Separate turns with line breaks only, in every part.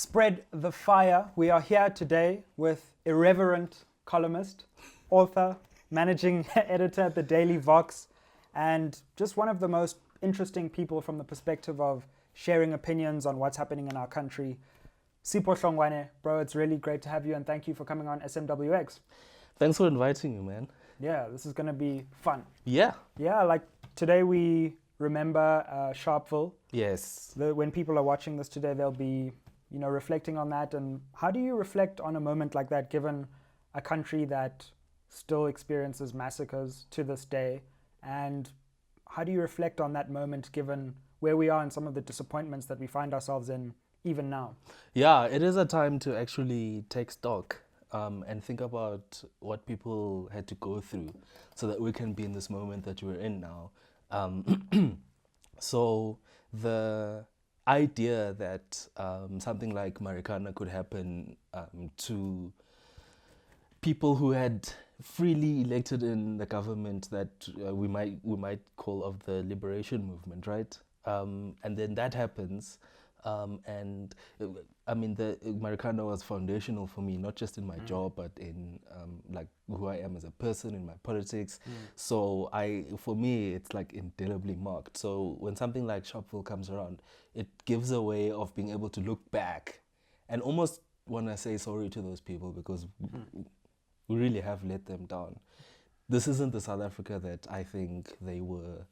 Spread the fire. We are here today with irreverent columnist, author, managing editor at the Daily Vox, and just one of the most interesting people from the perspective of sharing opinions on what's happening in our country. Sipho Hlongwane, bro, it's really great to have you, and thank you for coming on SMWX.
Thanks for inviting me, man.
Yeah, this is going to be fun.
Yeah.
Yeah, like today we remember Sharpeville.
Yes.
When people are watching this today, they'll be, reflecting on that. And how do you reflect on a moment like that, given a country that still experiences massacres to this day? And how do you reflect on that moment, given where we are and some of the disappointments that we find ourselves in even now?
Yeah, it is a time to actually take stock and think about what people had to go through so that we can be in this moment that we're in now. So the idea that something like Marikana could happen to people who had freely elected in the government that we might call of the liberation movement, right? And then that happens, and the Marikana was foundational for me, not just in my job, but in like who I am as a person, in my politics. So for me, it's like indelibly marked. So when something like Sharpeville comes around, it gives a way of being able to look back and almost want to say sorry to those people because we really have let them down. This isn't the South Africa that I think they were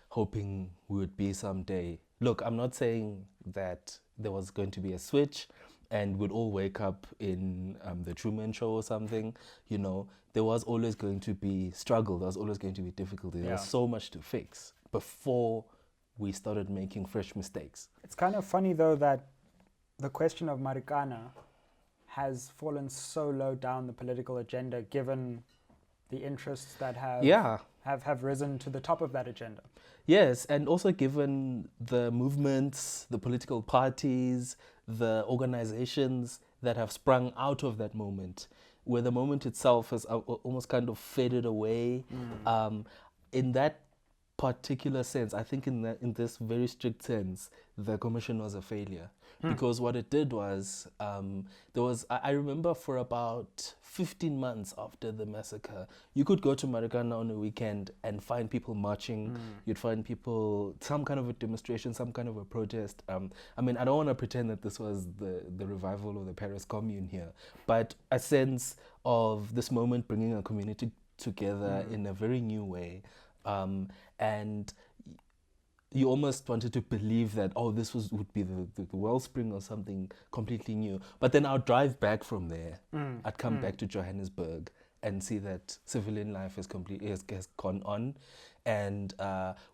hoping we would be someday. Look, I'm not saying that there was going to be a switch and we'd all wake up in the Truman Show or something. There was always going to be struggle. There was always going to be difficulty. There was so much to fix before we started making fresh mistakes.
It's kind of funny, though, that the question of Marikana has fallen so low down the political agenda, given the interests that have risen to the top of that agenda.
Yes, and also given the movements, the political parties, the organizations that have sprung out of that moment, where the moment itself has almost kind of faded away. In that particular sense, I think in this very strict sense, the commission was a failure. Because what it did was, I remember for about 15 months after the massacre, you could go to Marikana on a weekend and find people marching. You'd find people, some kind of a demonstration, some kind of a protest. I don't want to pretend that this was the revival of the Paris Commune here, but a sense of this moment bringing a community together in a very new way. And you almost wanted to believe that, this would be the wellspring or something completely new. But then I'll drive back from there. I'd come back to Johannesburg and see that civilian life has gone on. And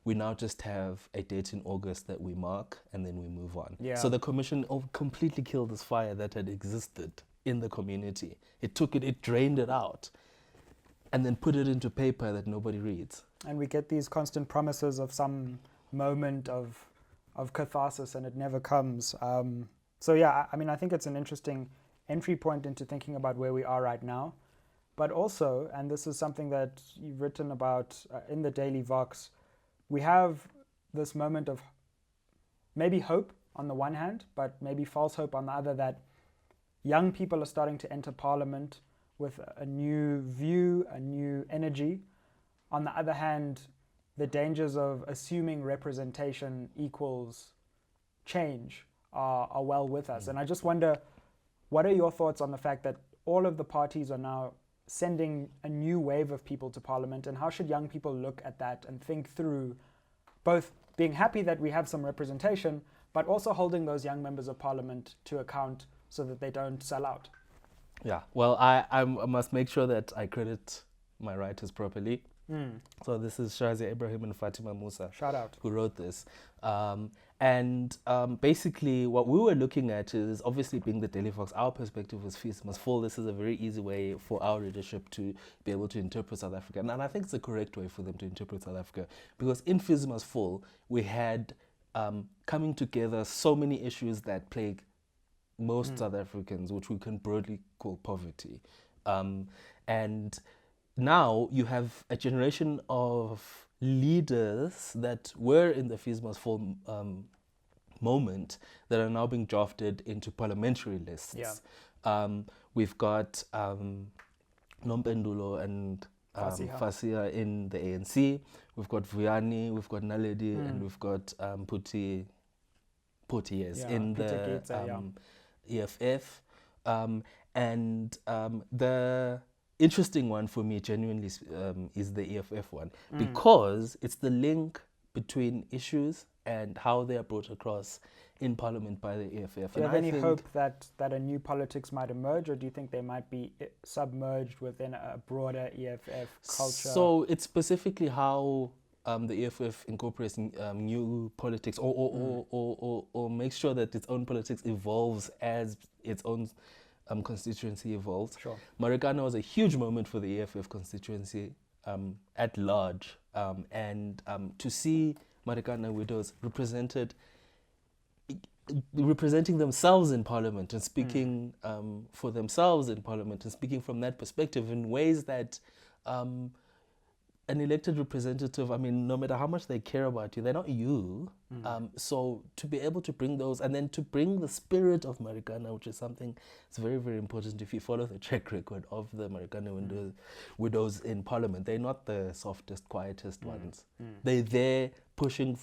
we now just have a date in August that we mark and then we move on.
Yeah.
So the commission completely killed this fire that had existed in the community. It drained it out and then put it into paper that nobody reads.
And we get these constant promises of some moment of catharsis, and it never comes. I think it's an interesting entry point into thinking about where we are right now. But also, and this is something that you've written about in the Daily Vox, we have this moment of maybe hope on the one hand, but maybe false hope on the other, that young people are starting to enter parliament with a new view, a new energy. On the other hand, the dangers of assuming representation equals change are well with us. And I just wonder, what are your thoughts on the fact that all of the parties are now sending a new wave of people to parliament, and how should young people look at that and think through both being happy that we have some representation, but also holding those young members of parliament to account so that they don't sell out?
Yeah, well, I must make sure that I credit my writers properly. So this is Shazi Ibrahim and Fatima Musa.
Shout out.
Who wrote this. Basically what we were looking at is, obviously being the Daily Vox, our perspective was Feast Must Fall. This is a very easy way for our readership to be able to interpret South Africa. And I think it's the correct way for them to interpret South Africa. Because in Feast Must Fall, we had coming together so many issues that plague most South Africans, which we can broadly call poverty. And now you have a generation of leaders that were in the Fees Must Fall moment that are now being drafted into parliamentary lists. We've got Nompendulo and Fasiha in the ANC. We've got Vuyani, we've got Naledi, and we've got Poti, yes, in the EFF. And the interesting one for me, genuinely, is the EFF one, because it's the link between issues and how they are brought across in Parliament by the EFF.
Do you have any hope that a new politics might emerge, or do you think they might be submerged within a broader EFF culture?
So it's specifically how the EFF incorporates new politics, or makes sure that its own politics evolves as its own constituency evolves.
Sure.
Marikana was a huge moment for the EFF constituency at large, and to see Marikana widows representing themselves in Parliament and speaking for themselves in Parliament and speaking from that perspective in ways that an elected representative, I mean, no matter how much they care about you, they're not you. So to be able to bring those, and then to bring the spirit of Marikana, which is something that's very, very important if you follow the track record of the Marikana widows in Parliament. They're not the softest, quietest ones. They're there pushing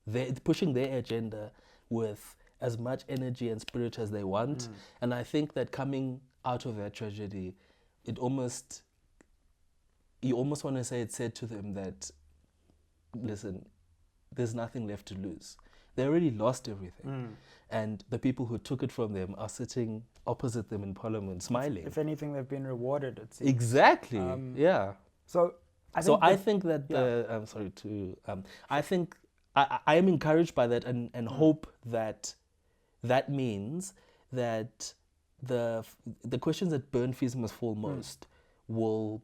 their agenda with as much energy and spirit as they want. And I think that coming out of that tragedy, you almost want to say it said to them that, listen, there's nothing left to lose. They already lost everything. And the people who took it from them are sitting opposite them in Parliament, smiling.
If anything, they've been rewarded, it seems.
Exactly, yeah.
So
I think that I am encouraged by that and hope that that means that the questions that burn fees must fall most will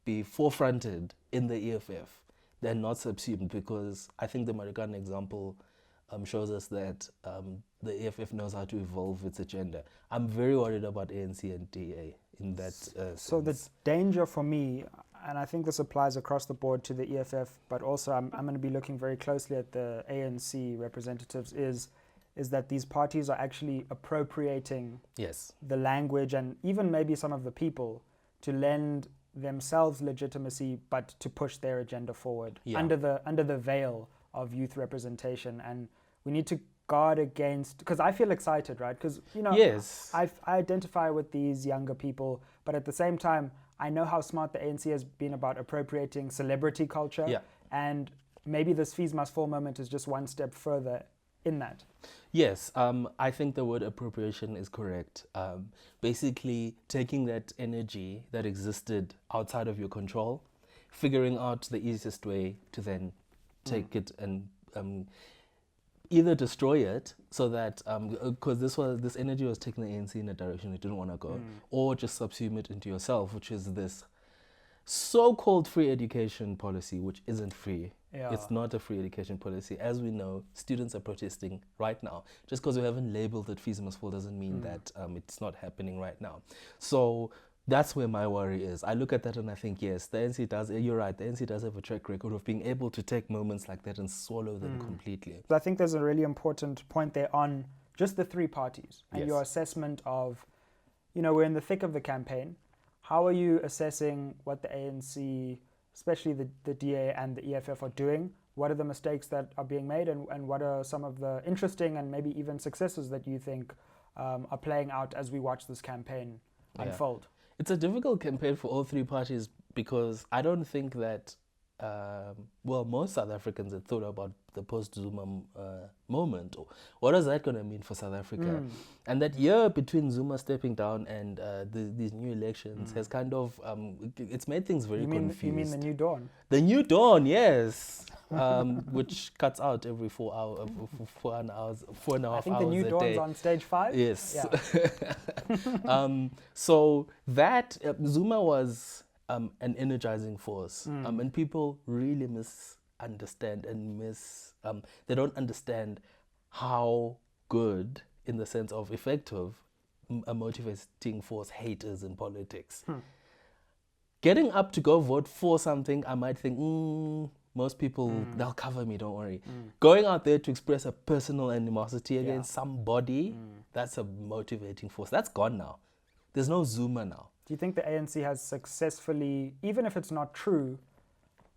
be forefronted in the EFF. They're not subsumed, because I think the Marikana example shows us that the EFF knows how to evolve its agenda. I'm very worried about ANC and DA in that
So the danger for me, and I think this applies across the board to the EFF, but also I'm going to be looking very closely at the ANC representatives, is that these parties are actually appropriating the language and even maybe some of the people to lend themselves legitimacy, but to push their agenda forward under the veil of youth representation. And we need to guard against, because I feel excited, right? Because I identify with these younger people, but at the same time I know how smart the ANC has been about appropriating celebrity culture, and maybe this fees must fall moment is just one step further in that.
Yes, I think the word appropriation is correct. Basically taking that energy that existed outside of your control, figuring out the easiest way to then take it and either destroy it, so that because this energy was taking the ANC in a direction it didn't want to go, or just subsume it into yourself, which is this so-called free education policy, which isn't free. It's not a free education policy. As we know, students are protesting right now. Just because we haven't labeled it fees must fall doesn't mean that it's not happening right now. So that's where my worry is. I look at that and I think, yes, the ANC does, you're right, the ANC does have a track record of being able to take moments like that and swallow them completely.
I think there's a really important point there on just the three parties and your assessment of, we're in the thick of the campaign. How are you assessing what the ANC, especially the DA and the EFF, are doing? What are the mistakes that are being made, and what are some of the interesting and maybe even successes that you think are playing out as we watch this campaign unfold?
It's a difficult campaign for all three parties, because I don't think that, most South Africans had thought about the post-Zuma moment. What is that going to mean for South Africa? And that year between Zuma stepping down and these new elections has kind of, it's made things very confused.
You mean the new dawn?
The new dawn, yes. Which cuts out every 4 hours, 4.5 hours
I think the new dawn's on stage 5.
Yes. So that Zuma was an energizing force, and people really misunderstand and they don't understand how good, in the sense of effective, a motivating force hate is in politics. Getting up to go vote for something, I might think, most people, they'll cover me, don't worry. Going out there to express a personal animosity against somebody, that's a motivating force. That's gone now. There's no Zuma now.
Do you think the ANC has successfully, even if it's not true,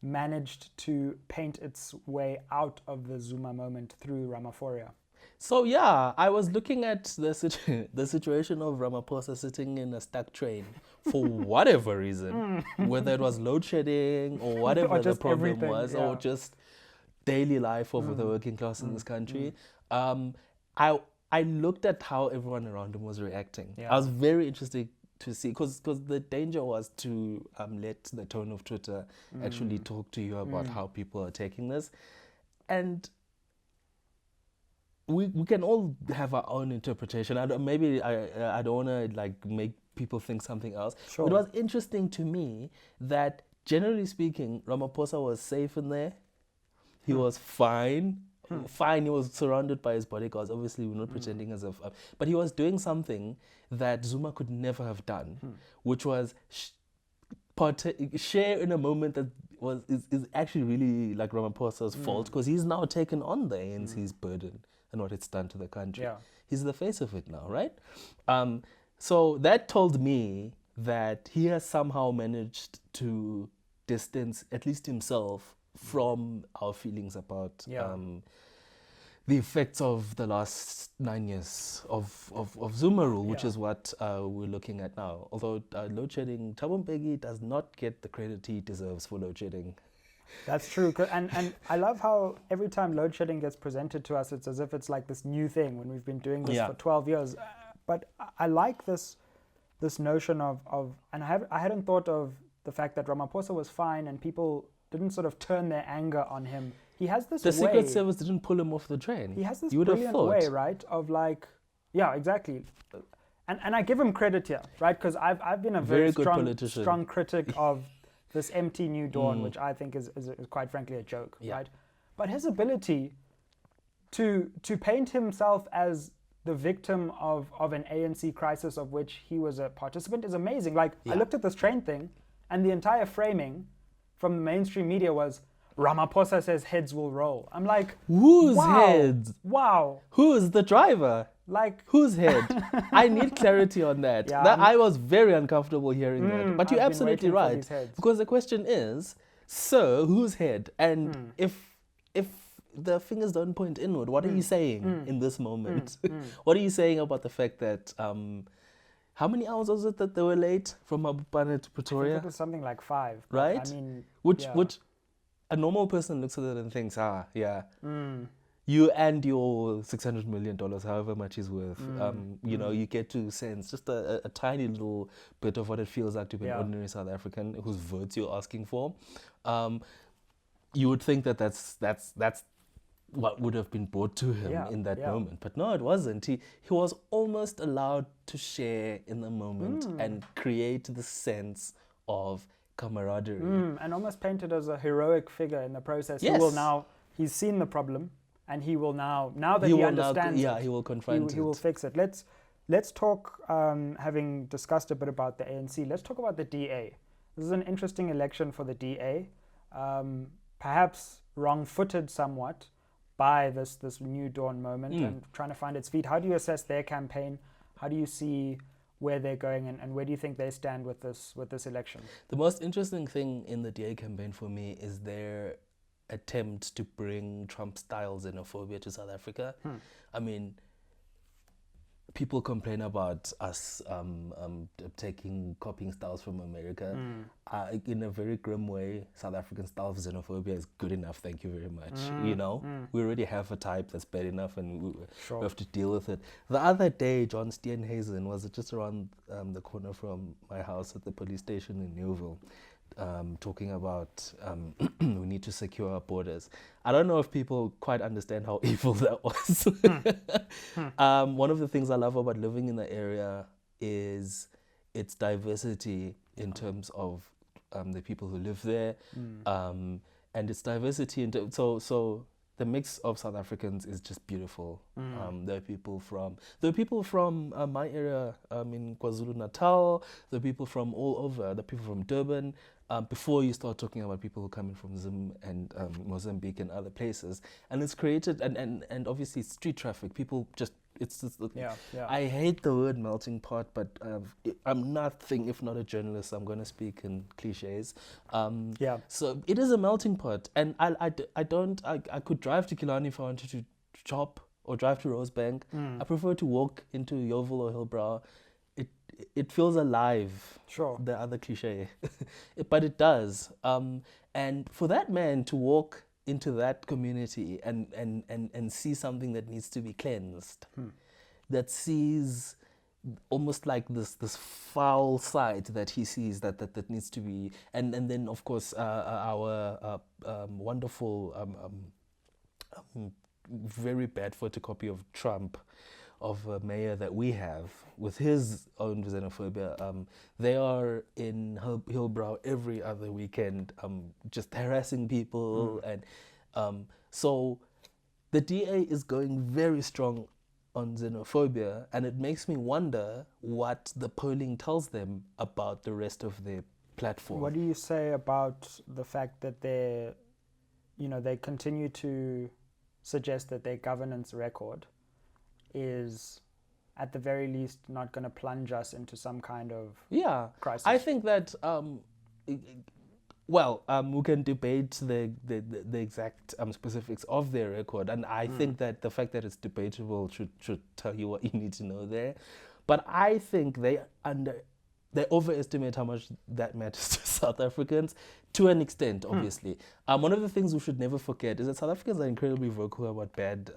managed to paint its way out of the Zuma moment through Ramaphosa?
So yeah, I was looking at the situation of Ramaphosa sitting in a stuck train for whatever reason, whether it was load shedding or whatever
Or
the
just
problem
everything,
was, or just daily life of the working class in this country. I looked at how everyone around him was reacting.
Yeah.
I was very interested to see, because the danger was to let the tone of Twitter actually talk to you about how people are taking this. And we can all have our own interpretation. I don't want to like make people think something else.
Sure.
It was interesting to me that, generally speaking, Ramaphosa was safe in there. He was fine. Fine, he was surrounded by his bodyguards. Obviously, we're not pretending as if... but he was doing something that Zuma could never have done, which was share in a moment that is actually really like Ramaphosa's fault, because he's now taken on the ANC's burden and what it's done to the country.
Yeah.
He's the face of it now, right? So that told me that he has somehow managed to distance at least himself from our feelings about the effects of the last 9 years of Zuma rule, which is what we're looking at now. Although load shedding, Thabo Mbeki does not get the credit he deserves for load shedding.
That's true. And I love how every time load shedding gets presented to us, it's as if it's like this new thing when we've been doing this for 12 years. But I like this notion of and I hadn't thought of the fact that Ramaphosa was fine and people didn't sort of turn their anger on him. He has this
The
way.
Secret Service didn't pull him off the train.
He has this
you would have
brilliant
thought.
way, right, of like, yeah, exactly. And I give him credit here, right, because I've been a very
good politician.
strong critic of this empty new dawn, which I think is quite frankly a joke, right? But his ability to paint himself as the victim of an ANC crisis of which he was a participant is amazing. Like, I looked at this train thing, and the entire framing from the mainstream media was, Ramaphosa says heads will roll. I'm like,
whose
wow,
heads?
Wow.
Who's the driver?
Like,
whose head? I need clarity on that.
Yeah,
I was very uncomfortable hearing that. But you're
I've been
absolutely
waiting for
right.
these heads.
Because the question is, so whose head? And if the fingers don't point inward, what are you saying in this moment? What are you saying about the fact that how many hours was it that they were late from Mabupane to Pretoria?
I think it was something like 5.
Right?
I mean,
which a normal person looks at it and thinks, you and your $600 million, however much he's worth, you get to sense just a tiny little bit of what it feels like to be an ordinary South African whose votes you're asking for. You would think that that's what would have been brought to him in that moment. But no, it wasn't. He was almost allowed to share in the moment and create the sense of camaraderie.
And almost painted as a heroic figure in the process.
Yes.
Who will now, he's seen the problem, and he will now that he understands it,
he will confront it.
He will fix it. Let's talk, having discussed a bit about the ANC, let's talk about the DA. This is an interesting election for the DA, perhaps wrong-footed somewhat by this New Dawn moment and trying to find its feet. How do you assess their campaign? How do you see where they're going, and where do you think they stand with this election?
The most interesting thing in the DA campaign for me is their attempt to bring Trump-style xenophobia to South Africa. I mean, people complain about us copying styles from America. In a very grim way, South African style of xenophobia is good enough, thank you very much. We already have a type that's bad enough, and we have to deal with it. The other day, John Steenhuisen was just around the corner from my house at the police station in Newville, talking about we need to secure our borders. I don't know if people quite understand how evil that was. One of the things I love about living in the area is its diversity in terms of the people who live there, and its diversity. So the mix of South Africans is just beautiful. There are people from my area in KwaZulu-Natal. There are people from all over. There are people from Durban. before you start talking about people who come in from Zim and Mozambique and other places. And it's created, and obviously street traffic. People just,
Yeah.
I hate the word melting pot, but I'm nothing if not a journalist. I'm going to speak in cliches. So it is a melting pot. And I could drive to Killarney if I wanted to shop or drive to Rosebank. I prefer to walk into Yeovil or Hillbrow. It feels alive.
Sure.
The other cliche. But it does. And for that man to walk into that community and see something that needs to be cleansed, that sees almost like this foul side that he sees that needs to be, and then of course our wonderful very bad photocopy of Trump, of a mayor that we have with his own xenophobia. They are in Hillbrow every other weekend, just harassing people. And so the DA is going very strong on xenophobia, and it makes me wonder what the polling tells them about the rest of their platform.
What do you say about the fact that they continue to suggest that their governance record is at the very least not going to plunge us into some kind of crisis?
I think that we can debate the exact specifics of their record, and I think that the fact that it's debatable should tell you what you need to know there. But I think they overestimate how much that matters to South Africans, to an extent, obviously. One of the things we should never forget is that South Africans are incredibly vocal about bad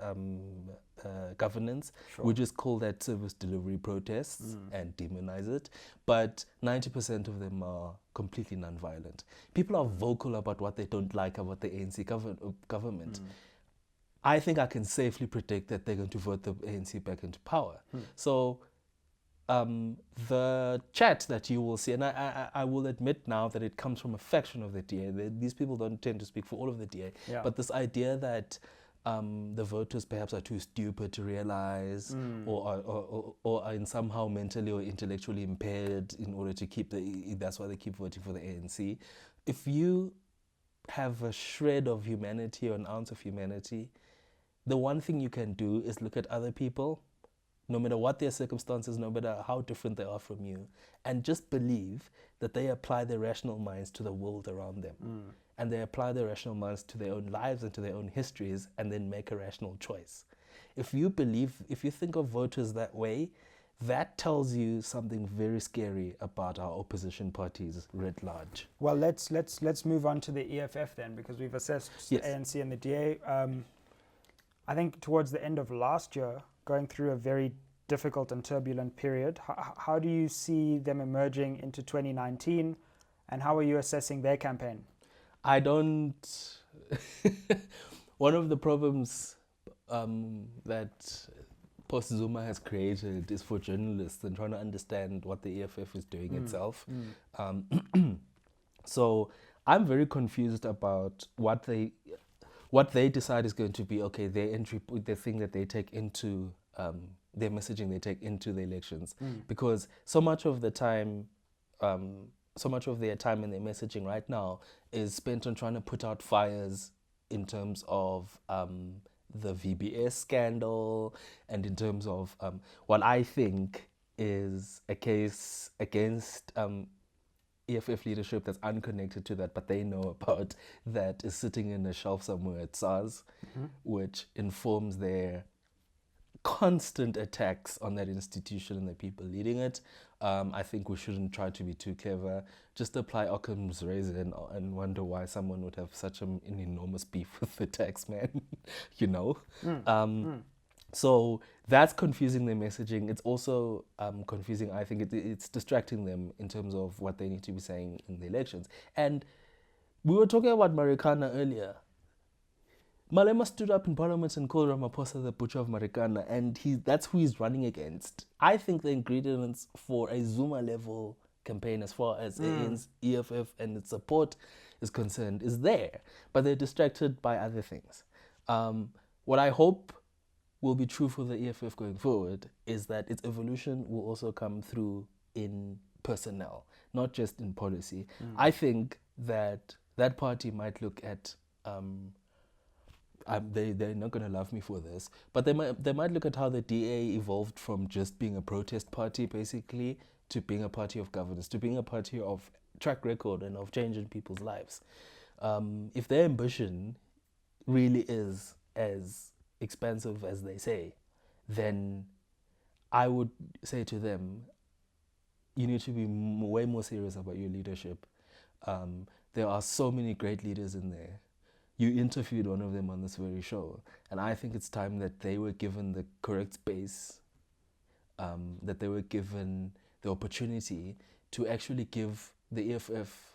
governance.
Sure.
We just call that service delivery protests and demonize it. But 90% of them are completely non-violent. People are vocal about what they don't like about the ANC government. I think I can safely predict that they're going to vote the ANC back into power. So the chat that you will see, and I will admit now that it comes from a faction of the DA. These people don't tend to speak for all of the DA. But this idea that the voters perhaps are too stupid to realize, or are in somehow mentally or intellectually impaired in order to keep that's why they keep voting for the ANC. If you have a shred of humanity or an ounce of humanity, the one thing you can do is look at other people, no matter what their circumstances, no matter how different they are from you, and just believe that they apply their rational minds to the world around them. And they apply their rational minds to their own lives and to their own histories, and then make a rational choice. If you think of voters that way, that tells you something very scary about our opposition parties writ large.
Well, let's move on to the EFF then, because we've assessed the ANC and the DA. I think towards the end of last year, going through a very difficult and turbulent period. How do you see them emerging into 2019, and how are you assessing their campaign?
I don't. One of the problems that post-Zuma has created is for journalists and trying to understand what the EFF is doing itself. So I'm very confused about what they decide is going to be, okay, their entry, the thing that they take into their messaging they take into the elections, because so much of their time and their messaging right now is spent on trying to put out fires in terms of the VBS scandal, and in terms of what I think is a case against EFF leadership that's unconnected to that, but they know about, that is sitting in a shelf somewhere at SARS, which informs their constant attacks on that institution and the people leading it. I think we shouldn't try to be too clever. Just apply Occam's razor and wonder why someone would have such an enormous beef with the tax man, you know? So that's confusing their messaging. It's also confusing, I think it's distracting them in terms of what they need to be saying in the elections. And we were talking about Marikana earlier. Malema stood up in Parliament and called Ramaphosa the butcher of Marikana, and that's who he's running against. I think the ingredients for a Zuma-level campaign, as far as EFF and its support is concerned, is there, but they're distracted by other things. What I hope will be true for the EFF going forward is that its evolution will also come through in personnel, not just in policy. I think that that party might look at they're not going to love me for this, but they might look at how the DA evolved from just being a protest party basically to being a party of governance, to being a party of track record and of changing people's lives. If their ambition really is as expansive as they say, then I would say to them, you need to be way more serious about your leadership. There are so many great leaders in there. You interviewed one of them on this very show, and I think it's time that they were given the correct space, that they were given the opportunity to actually give the EFF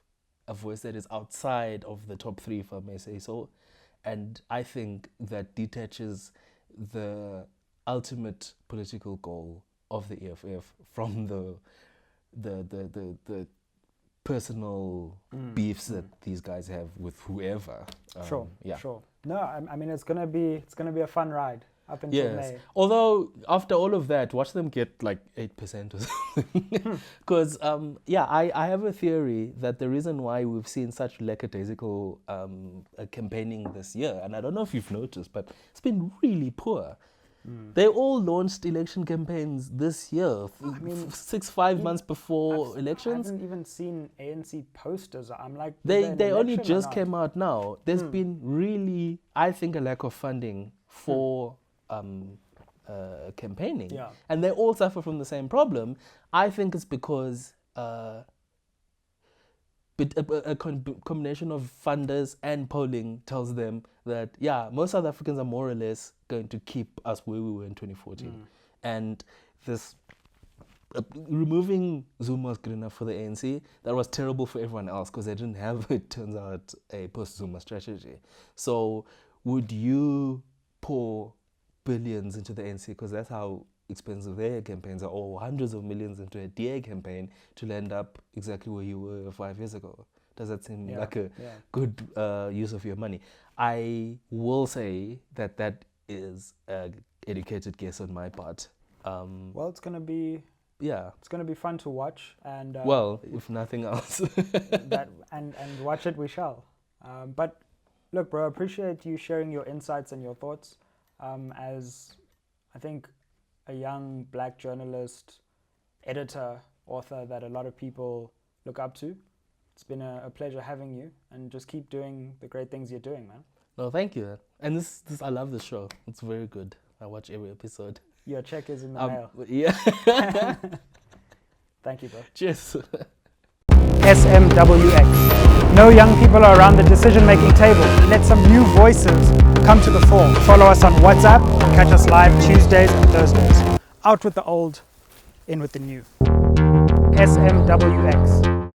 a voice that is outside of the top three, if I may say so. And I think that detaches the ultimate political goal of the EFF from the personal beefs that these guys have with whoever.
Sure. No, I mean it's gonna be a fun ride up until May.
Although after all of that, watch them get like 8% or something. Because I have a theory that the reason why we've seen such lackadaisical campaigning this year, and I don't know if you've noticed, but it's been really poor. They all launched election campaigns this year, 5 months before elections.
I haven't even seen ANC posters. I'm like,
they only just came out now. There's been really, I think, a lack of funding for campaigning.
Yeah.
And they all suffer from the same problem. I think it's because a combination of funders and polling tells them that, most South Africans are more or less going to keep us where we were in 2014. And this removing Zuma was good enough for the ANC. That was terrible for everyone else because they didn't have, it turns out, a post-Zuma strategy. So would you pour billions into the ANC, because that's how expensive their campaigns are, or hundreds of millions into a DA campaign to land up exactly where you were 5 years ago? Does that seem like a good use of your money? I will say that is an educated guess on my part.
Well, it's gonna be fun to watch, and
if nothing else,
and watch it we shall. But look, bro, I appreciate you sharing your insights and your thoughts. As I think a young black journalist, editor, author that a lot of people look up to. It's been a pleasure having you, and just keep doing the great things you're doing, man.
No, thank you. And this I love the show. It's very good. I watch every episode.
Your check is in the mail.
Yeah.
Thank you, bro.
Cheers.
SMWX. No young people are around the decision-making table. Let some new voices come to the fore. Follow us on WhatsApp and catch us live Tuesdays and Thursdays. Out with the old, in with the new. SMWX.